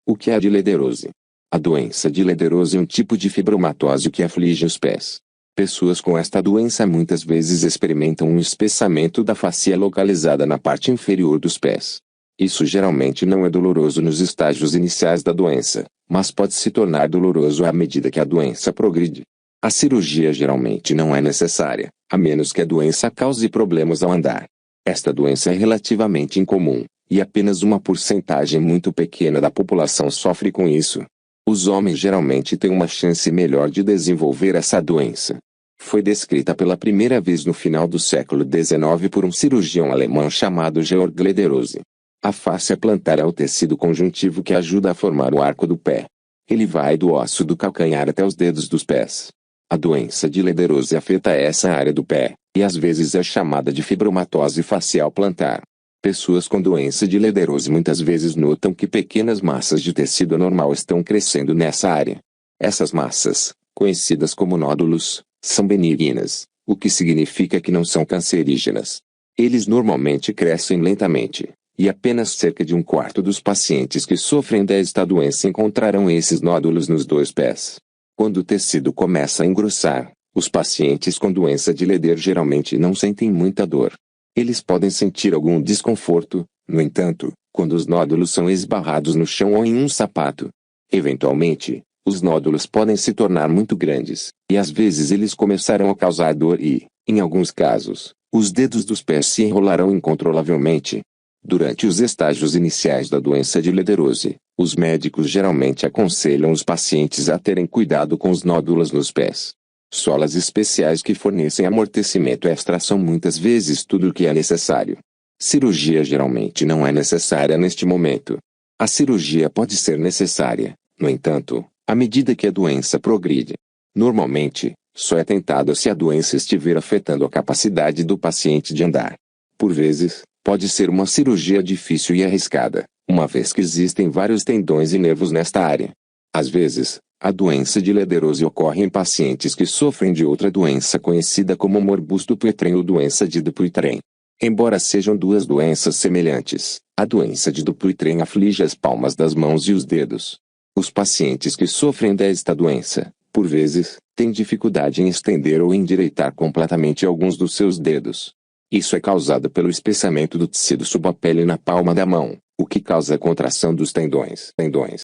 O que é a dilelerose? A doença de dilelerose é um tipo de fibromatose que aflige os pés. Pessoas com esta doença muitas vezes experimentam um espessamento da fascia localizada na parte inferior dos pés. Isso geralmente não é doloroso nos estágios iniciais da doença, mas pode se tornar doloroso à medida que a doença progride. A cirurgia geralmente não é necessária, a menos que a doença cause problemas ao andar. Esta doença é relativamente incomum, e apenas uma porcentagem muito pequena da população sofre com isso. Os homens geralmente têm uma chance melhor de desenvolver essa doença. Foi descrita pela primeira vez no final do século XIX por um cirurgião alemão chamado Georg Lederose. A fáscia plantar é o tecido conjuntivo que ajuda a formar o arco do pé. Ele vai do osso do calcanhar até os dedos dos pés. A doença de Lederose afeta essa área do pé, e às vezes é chamada de fibromatose facial plantar. Pessoas com doença de Lederose muitas vezes notam que pequenas massas de tecido anormal estão crescendo nessa área. Essas massas, conhecidas como nódulos, são benignas, o que significa que não são cancerígenas. Eles normalmente crescem lentamente, e apenas cerca de um quarto dos pacientes que sofrem desta doença encontrarão esses nódulos nos dois pés. Quando o tecido começa a engrossar, os pacientes com doença de Leder geralmente não sentem muita dor. Eles podem sentir algum desconforto, no entanto, quando os nódulos são esbarrados no chão ou em um sapato. Eventualmente, os nódulos podem se tornar muito grandes, e às vezes eles começarão a causar dor e, em alguns casos, os dedos dos pés se enrolarão incontrolavelmente. Durante os estágios iniciais da doença de Lederose, os médicos geralmente aconselham os pacientes a terem cuidado com os nódulos nos pés. Solas especiais que fornecem amortecimento extra são muitas vezes tudo o que é necessário. Cirurgia geralmente não é necessária neste momento. A cirurgia pode ser necessária, no entanto, à medida que a doença progride. Normalmente, só é tentada se a doença estiver afetando a capacidade do paciente de andar. Por vezes, pode ser uma cirurgia difícil e arriscada, uma vez que existem vários tendões e nervos nesta área. Às vezes, a doença de Lederose ocorre em pacientes que sofrem de outra doença conhecida como morbus Dupuytren ou doença de Dupuytren. Embora sejam duas doenças semelhantes, a doença de Dupuytren aflige as palmas das mãos e os dedos. Os pacientes que sofrem desta doença, por vezes, têm dificuldade em estender ou endireitar completamente alguns dos seus dedos. Isso é causado pelo espessamento do tecido sob a pele na palma da mão, o que causa a contração dos tendões.